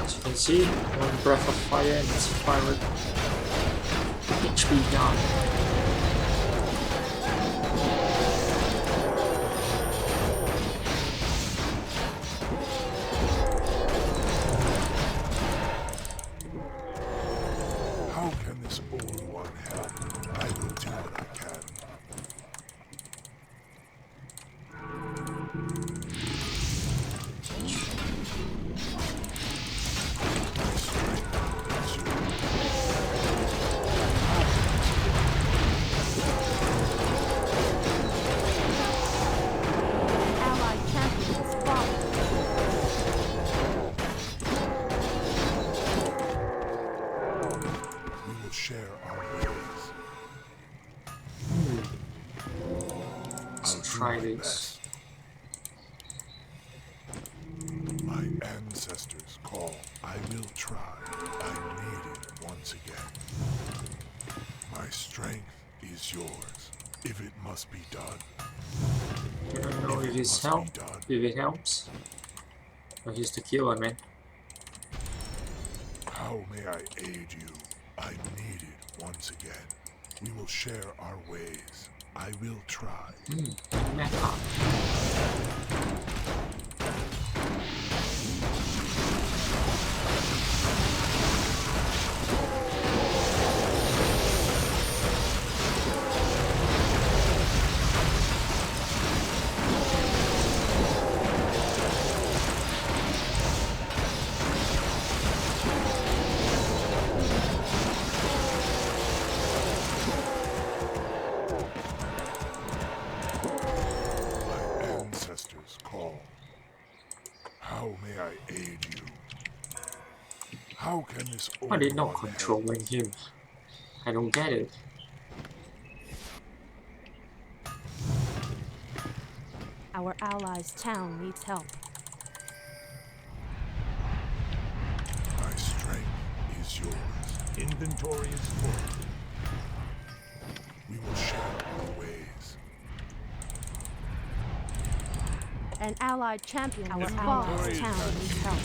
As you can see, one breath of fire and it's 500 HP down. How can this old one help? I will do what I can. Allied champion has fallen. We will share our ways. Let's I'll do try my this. best. My ancestors call. I will try. I need it once again. My strength is yours. If it must be done. I don't know if Must be done. it helps. Oh, he's the killer, man. How may I aid you? I need it once again. We will share our ways. I will try. Mecha. My ancestors call. How may I aid you? How can this old Why are they not one help? controlling him? I don't get it. Our allies' town needs help. My strength is yours. Inventory is full. We will share our ways. An allied champion has Inventory fallen. is Town needs help.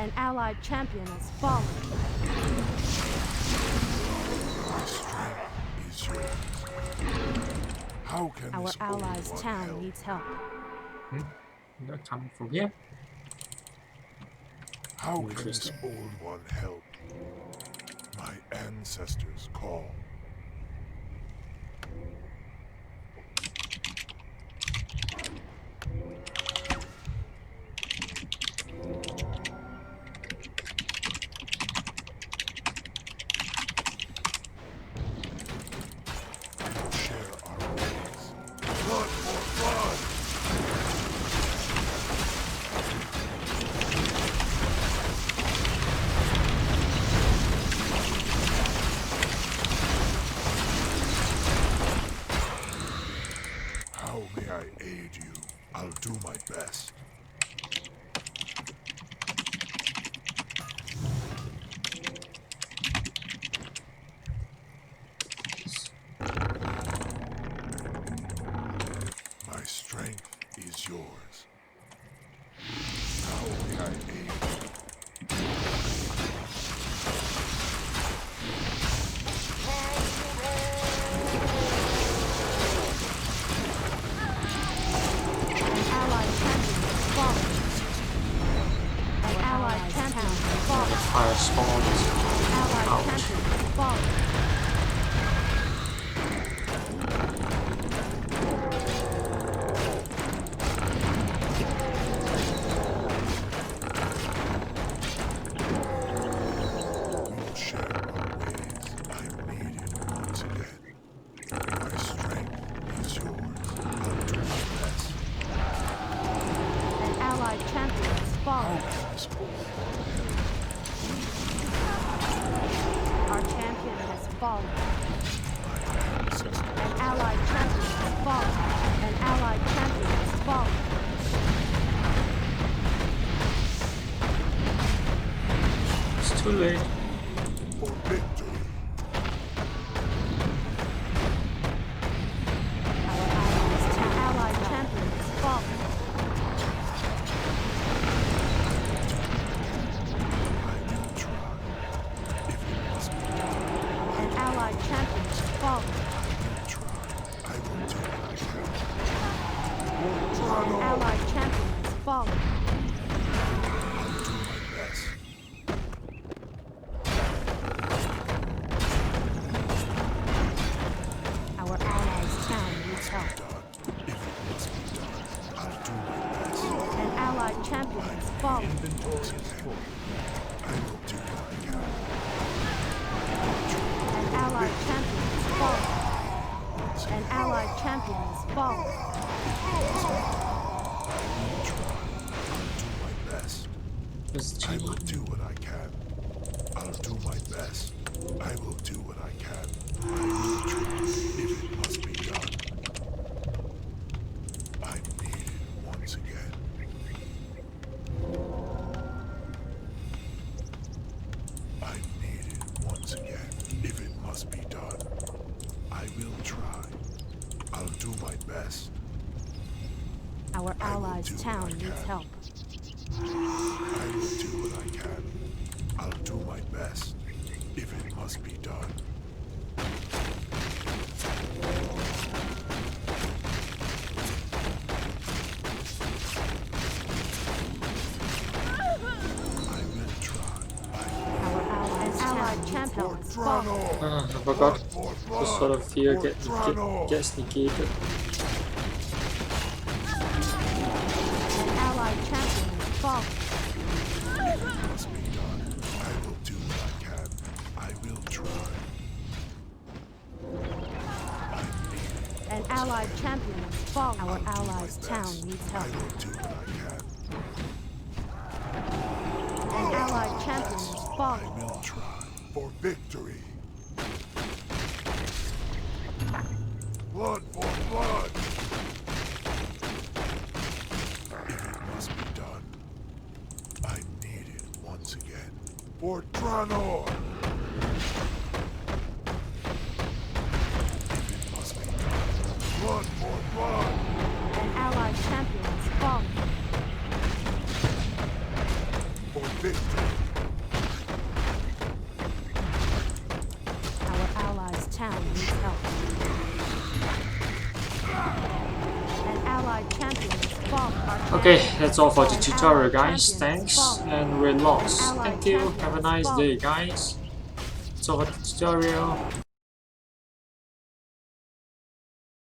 An allied champion has fallen. My strength is yours. How can Our this allies' old one town help? needs help. Not coming from here. How can this old one help? My ancestors call. Share our ways. Blood for blood! How may I aid you? I'll do my best. My strength is yours. How may I aid you? An allied champion has fallen. An allied champion has fallen. Fire spawns. Allied Ouch. champion has fallen. We'll share our ways. I'm needed once again. My strength is yours. I'll do my best. An allied champion has fallen. How can this old one help? Our champion has fallen. My ancestors An allied champion has fallen. An allied champion has fallen. It's too late. for victory. Our allied champion has fallen. I will try. If it must be done, An allied champion has fallen. try. I will do what I can. An allied champion has fallen. I'll do my best. Our allies' town needs help. Done. If it must be done, I'll do my best. An allied champion has fallen. Inventory is full. I will do what I can. An allied champion has fallen. An allied champion has fallen. Do my best. It's I too will do what I can. I'll do my best. I will do what I can. I will try. If it must be done. I'm needed once again. I'm needed once again. If it must be done. I will try. I'll do my best. Our I will allies' do what town I needs can. help. I will do what I can. I'll do my best. If it must be done. I will try. Our allied champion has fallen. I forgot. The sort of fear gets negated. An allied champion has fallen. Must be done. I will do what I can. I will try. An allied champion has fallen. Our allies' My town best. needs I help. will do what I can. An allied champion has I fallen. will try. For victory. Blood for blood. If it must be done. I'm needed once again. For Tranor. If it must be done. Blood for blood. An allied champion has fallen. For victory. Our allies' town needs help. An allied champion has fallen. Okay, that's all for the tutorial, guys. Thanks, and we're lost. Thank you. Have a nice day, guys. That's all for the tutorial.